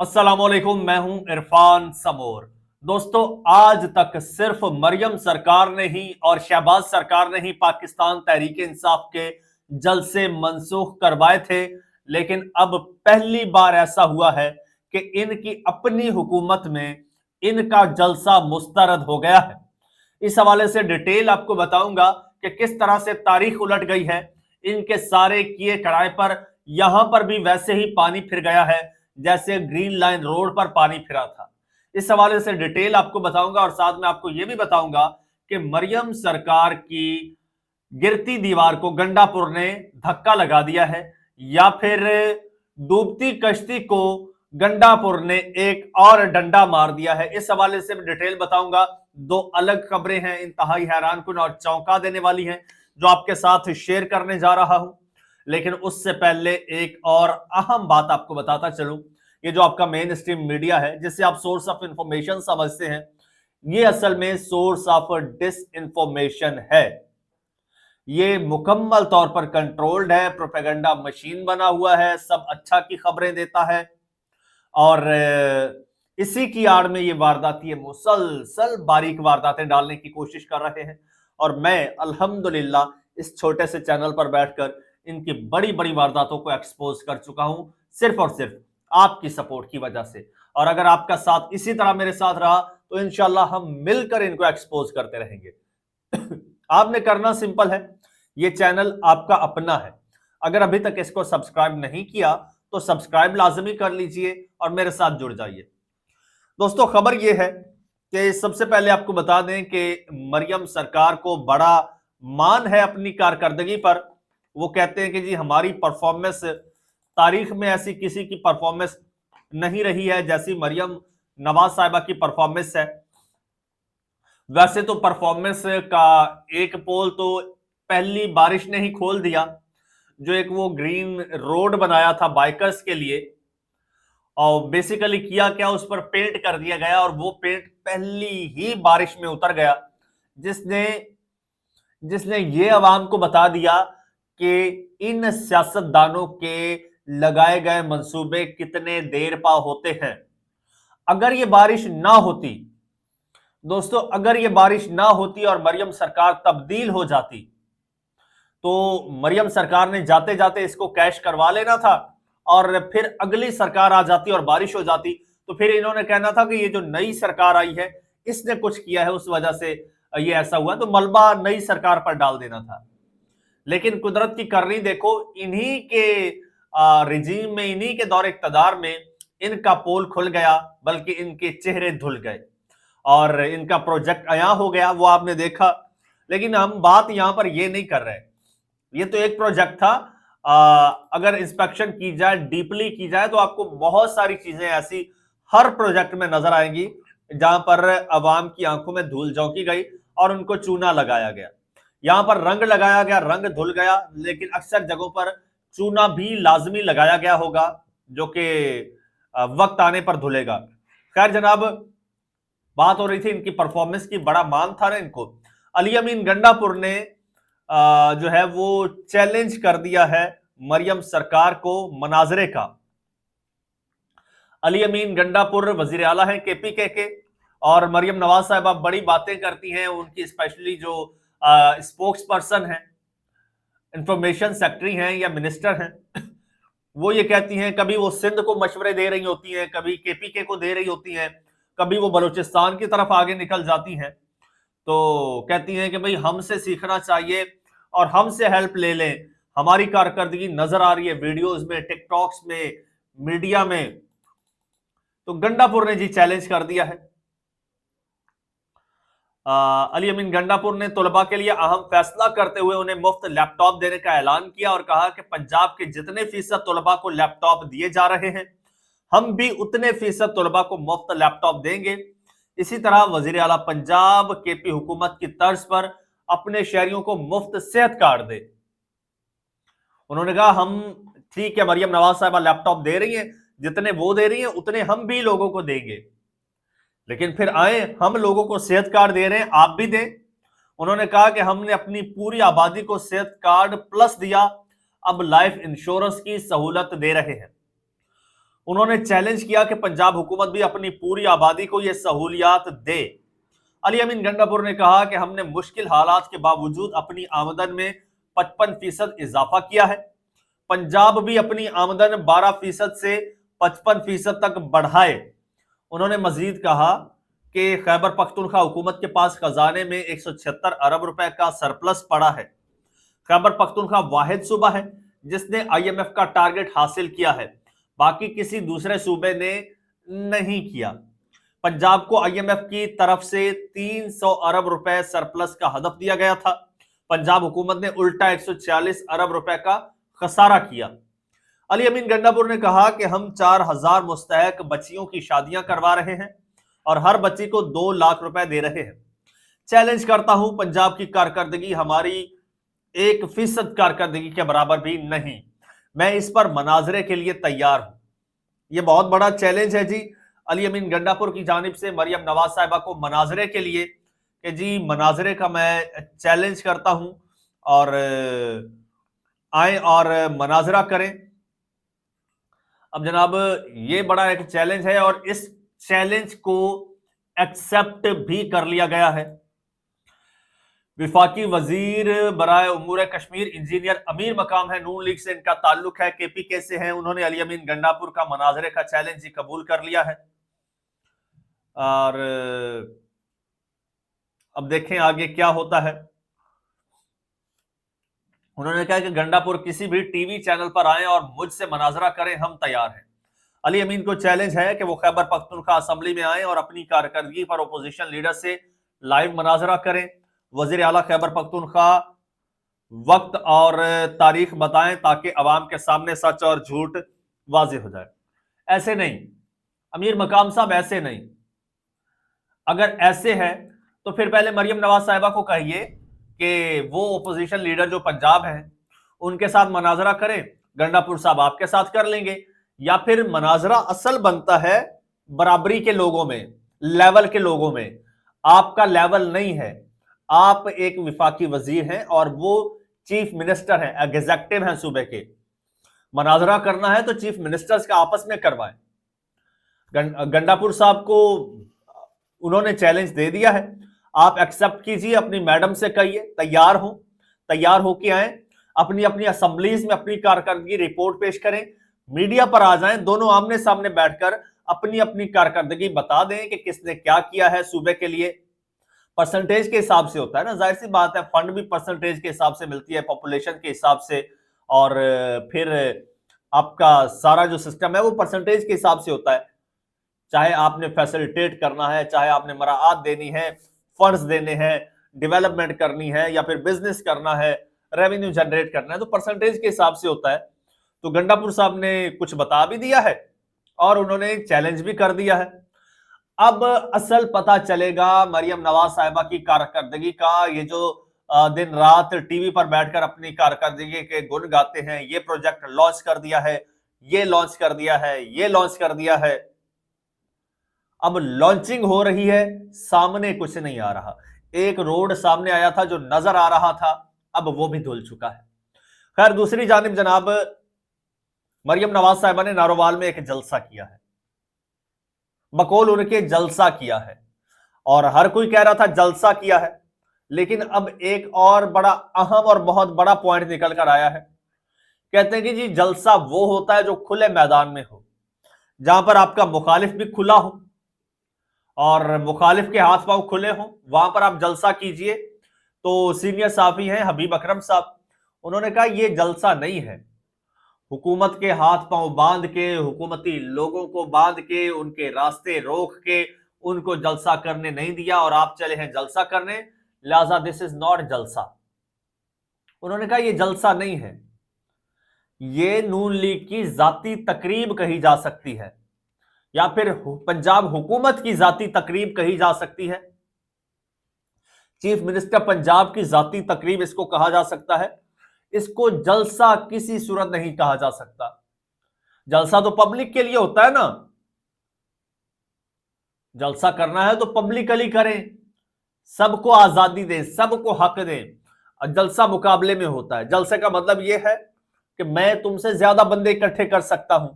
अस्सलामुअलैकुम, मैं हूं इरफान समोर। दोस्तों, आज तक सिर्फ मरियम सरकार ने ही और शहबाज सरकार ने ही पाकिस्तान तहरीक इंसाफ के जलसे मनसूख करवाए थे। लेकिन अब पहली बार ऐसा हुआ है कि इनकी अपनी हुकूमत में इनका जलसा मुस्तरद हो गया है। इस हवाले से डिटेल आपको बताऊंगा कि किस तरह से तारीख उलट गई है। इनके सारे किए कराए पर यहां पर भी वैसे ही पानी फिर गया है जैसे ग्रीन लाइन रोड पर पानी फिरा था। इस हवाले से डिटेल आपको बताऊंगा और साथ में आपको यह भी बताऊंगा कि मरियम सरकार की गिरती दीवार को गंडापुर ने धक्का लगा दिया है या फिर डूबती कश्ती को गंडापुर ने एक और डंडा मार दिया है। इस हवाले से मैं डिटेल बताऊंगा। दो अलग खबरें हैं, इंतहाई हैरानकुन और चौंका देने वाली हैं, जो आपके साथ शेयर करने जा रहा हूं। लेकिन उससे पहले एक और अहम बात आपको बताता चलूं। ये जो आपका मेन स्ट्रीम मीडिया है, जिसे आप सोर्स ऑफ इंफॉर्मेशन समझते हैं, ये असल में सोर्स ऑफ डिस इंफॉर्मेशन है। ये मुकम्मल तौर पर कंट्रोल्ड है, प्रोपेगेंडा मशीन बना हुआ है, सब अच्छा की खबरें देता है और इसी की आड़ में ये वारदाती मुसलसल बारीक वारदातें डालने की कोशिश कर रहे हैं। और मैं अल्हम्दुलिल्लाह इस छोटे से चैनल पर बैठकर इनकी बड़ी बड़ी वारदातों को एक्सपोज कर चुका हूं, सिर्फ और सिर्फ आपकी सपोर्ट की वजह से। और अगर आपका साथ इसी तरह मेरे साथ रहा तो इंशाल्लाह हम मिलकर इनको एक्सपोज करते रहेंगे। आपने करना सिंपल है, ये चैनल आपका अपना है। अगर अभी तक इसको सब्सक्राइब नहीं किया तो सब्सक्राइब लाजमी कर लीजिए और मेरे साथ जुड़ जाइए। दोस्तों, खबर यह है कि सबसे पहले आपको बता दें कि मरियम सरकार को बड़ा मान है अपनी कारकर्दगी पर। वो कहते हैं कि जी हमारी परफॉर्मेंस तारीख में ऐसी किसी की परफॉर्मेंस नहीं रही है जैसी मरियम नवाज साहिबा की परफॉर्मेंस है। वैसे तो परफॉर्मेंस का एक पोल तो पहली बारिश ने ही खोल दिया, जो एक वो ग्रीन रोड बनाया था बाइकर्स के लिए, और बेसिकली किया क्या, उस पर पेंट कर दिया गया और वो पेंट पहली ही बारिश में उतर गया, जिसने जिसने ये अवाम को बता दिया कि इन सियासतदानों के लगाए गए मंसूबे कितने देर पा होते हैं। अगर ये बारिश ना होती दोस्तों, अगर ये बारिश ना होती और मरियम सरकार तब्दील हो जाती तो मरियम सरकार ने जाते जाते इसको कैश करवा लेना था और फिर अगली सरकार आ जाती और बारिश हो जाती तो फिर इन्होंने कहना था कि ये जो नई सरकार आई है इसने कुछ किया है, उस वजह से ये ऐसा हुआ, तो मलबा नई सरकार पर डाल देना था। लेकिन कुदरत की करनी देखो, इन्हीं के रिजीम में, इन्हीं के दौर इक़्तिदार में इनका पोल खुल गया, बल्कि इनके चेहरे धुल गए और इनका प्रोजेक्ट अया हो गया, वो आपने देखा। लेकिन हम बात यहां पर ये नहीं कर रहे। ये तो एक प्रोजेक्ट था। अगर इंस्पेक्शन की जाए, डीपली की जाए, तो आपको बहुत सारी चीजें ऐसी हर प्रोजेक्ट में नजर आएंगी जहां पर अवाम की आंखों में धूल झोंकी गई और उनको चूना लगाया गया। यहां पर रंग लगाया गया, रंग धुल गया, लेकिन अक्सर जगहों पर चूना भी लाजमी लगाया गया होगा, जो कि वक्त आने पर धुलेगा। खैर जनाब, बात हो रही थी इनकी परफॉर्मेंस की, बड़ा मान था ना इनको। अली अमीन गंडापुर ने जो है वो चैलेंज कर दिया है मरियम सरकार को मनाजरे का। अली अमीन गंडापुर वजीर आला है केपीके के, और मरियम नवाज साहिबा बड़ी बातें करती हैं। उनकी स्पेशली जो स्पोक्स पर्सन है, इंफॉर्मेशन सेक्रेटरी हैं या मिनिस्टर हैं, वो ये कहती हैं, कभी वो सिंध को मशवरे दे रही होती हैं, कभी केपीके को दे रही होती हैं, कभी वो बलूचिस्तान की तरफ आगे निकल जाती हैं। तो कहती हैं कि भाई हमसे सीखना चाहिए और हमसे हेल्प ले लें, हमारी कारकर्दगी नजर आ रही है वीडियोस में, टिकटॉक्स में, मीडिया में। तो गंडापुर ने जी चैलेंज कर दिया है। अली अमीन गंडापुर ने तलबा के लिए अहम फैसला करते हुए उन्हें मुफ्त लैपटॉप देने का ऐलान किया और कहा कि पंजाब के जितने फीसद तलबा को लैपटॉप दिए जा रहे हैं, हम भी उतने फीसद तलबा को मुफ्त लैपटॉप देंगे। इसी तरह वजीर आला पंजाब केपी हुकूमत की तर्ज पर अपने शहरियों को मुफ्त सेहत कार्ड दे। उन्होंने कहा हम, ठीक है, मरियम नवाज साहिबा लैपटॉप दे रही हैं, जितने वो दे रही हैं उतने हम भी लोगों को देंगे, लेकिन फिर आए, हम लोगों को सेहत कार्ड दे रहे हैं, आप भी दें। उन्होंने कहा कि हमने अपनी पूरी आबादी को सेहत कार्ड प्लस दिया, अब लाइफ इंश्योरेंस की सहूलत दे रहे हैं। उन्होंने चैलेंज किया कि पंजाब हुकूमत भी अपनी पूरी आबादी को यह सहूलियात दे। अली अमीन गंडापुर ने कहा कि हमने मुश्किल हालात के बावजूद अपनी आमदन में 55% इजाफा किया है। पंजाब भी अपनी आमदन 12% से 55% तक बढ़ाए। उन्होंने मजीद कहा कि खैबर पख्तूनख्वा हुकूमत के पास खजाने में 176 अरब रुपए का सरप्लस पड़ा है। खैबर पख्तूनख्वा वाहिद सूबा है जिसने IMF का टारगेट हासिल किया है, बाकी किसी दूसरे सूबे ने नहीं किया। पंजाब को IMF की तरफ से 300 अरब रुपए सरप्लस का हदफ दिया गया था। पंजाब हुकूमत ने उल्टा 146 अरब रुपए का खसारा किया। अली अमीन गंडापुर ने कहा कि हम 4000 मुस्तहक बच्चियों की शादियां करवा रहे हैं और हर बच्ची को 2 लाख रुपए दे रहे हैं। चैलेंज करता हूं, पंजाब की कारकर्दगी हमारी 1% कारकर्दगी के बराबर भी नहीं। मैं इस पर मनाजरे के लिए तैयार हूं। यह बहुत बड़ा चैलेंज है जी अली अमीन गंडापुर की जानिब से मरियम नवाज साहिबा को मनाजरे के लिए कि जी मनाजरे का मैं चैलेंज करता हूं और आए और मनाजरा करें। अब जनाब ये बड़ा एक चैलेंज है और इस चैलेंज को एक्सेप्ट भी कर लिया गया है। विफाकी वजीर बराए उमूर कश्मीर इंजीनियर अमीर मकाम है, नून लीग से इनका ताल्लुक है, KPK से है। उन्होंने अली अमीन गंडापुर का मनाजरे का चैलेंज ही कबूल कर लिया है और अब देखें आगे क्या होता है। उन्होंने कहा कि गंडापुर किसी भी टीवी चैनल पर आए और मुझसे मनाजरा करें, हम तैयार हैं। अली अमीन को चैलेंज है कि वो खैबर पख्तूनख्वा असेंबली में आए और अपनी कारकर्दगी पर अपोजिशन लीडर से लाइव मनाजरा करें। वजीर आला खैबर पख्तूनख्वा वक्त और तारीख बताएं ताकि अवाम के सामने सच और झूठ वाज़ेह हो जाए। ऐसे नहीं अमीर मकाम साहब, ऐसे नहीं। अगर ऐसे है तो फिर पहले मरियम नवाज साहिबा को कहिए कि वो ओपोजिशन लीडर जो पंजाब है उनके साथ मनाजरा करें, गंडापुर साहब आपके साथ कर लेंगे। या फिर मनाजरा असल बनता है बराबरी के लोगों में, लेवल के लोगों में। आपका लेवल नहीं है, आप एक विफाकी वजीर हैं और वो चीफ मिनिस्टर हैं, एग्जेक्टिव हैं सूबे के। मनाजरा करना है तो चीफ मिनिस्टर्स का आपस में करवाएं। गंडापुर साहब को उन्होंने चैलेंज दे दिया है, आप एक्सेप्ट कीजिए, अपनी मैडम से कहिए तैयार हो, तैयार होके आए, अपनी अपनी असेंबलीज में अपनी कारकर्दगी रिपोर्ट पेश करें, मीडिया पर आ जाएं, दोनों आमने सामने बैठकर अपनी अपनी कारकर्दगी बता दें कि किसने क्या किया है सूबे के लिए। परसेंटेज के हिसाब से होता है ना, जाहिर सी बात है, फंड भी परसेंटेज के हिसाब से मिलती है, पॉपुलेशन के हिसाब से, और फिर आपका सारा जो सिस्टम है वो परसेंटेज के हिसाब से होता है। चाहे आपने फैसिलिटेट करना है, चाहे आपने मराआत देनी है, फंड्स देने हैं, डेवलपमेंट करनी है, या फिर बिजनेस करना है, रेवेन्यू जनरेट करना है, तो परसेंटेज के हिसाब से होता है। तो गंडापुर साहब ने कुछ बता भी दिया है और उन्होंने चैलेंज भी कर दिया है। अब असल पता चलेगा मरियम नवाज साहिबा की कारकर्दगी का। ये जो दिन रात टीवी पर बैठकर अपनी कारकर्दगी के गुण गाते हैं, ये प्रोजेक्ट लॉन्च कर दिया है, ये लॉन्च कर दिया है, ये लॉन्च कर दिया है, अब लॉन्चिंग हो रही है, सामने कुछ नहीं आ रहा। एक रोड सामने आया था जो नजर आ रहा था, अब वो भी धुल चुका है। खैर दूसरी जानिब जनाब मरियम नवाज साहिबा ने नारोवाल में एक जलसा किया है, बकौल उनके जलसा किया है, और हर कोई कह रहा था जलसा किया है, लेकिन अब एक और बड़ा अहम और बहुत बड़ा पॉइंट निकल कर आया है। कहते हैं कि जी जलसा वो होता है जो खुले मैदान में हो, जहां पर आपका मुखालिफ भी खुला हो और मुखालिफ के हाथ पांव खुले हो, वहां पर आप जलसा कीजिए। तो सीनियर साफी हैं हबीब अकरम साहब, उन्होंने कहा यह जलसा नहीं है। हुकूमत के हाथ पांव बांध के, हुकूमती लोगों को बांध के, उनके रास्ते रोक के उनको जलसा करने नहीं दिया और आप चले हैं जलसा करने, लिहाजा दिस इज नॉट जलसा। उन्होंने कहा यह जलसा नहीं है, ये नून लीग की जाती तकरीब कही जा सकती है, या फिर पंजाब हुकूमत की जाती तकरीब कही जा सकती है। चीफ मिनिस्टर पंजाब की जाती तकरीब इसको कहा जा सकता है। इसको जलसा किसी सूरत नहीं कहा जा सकता। जलसा तो पब्लिक के लिए होता है ना, जलसा करना है तो पब्लिकली करें, सबको आजादी दें, सबको हक दें। जलसा मुकाबले में होता है। जलसे का मतलब यह है कि मैं तुमसे ज्यादा बंदे इकट्ठे कर सकता हूं,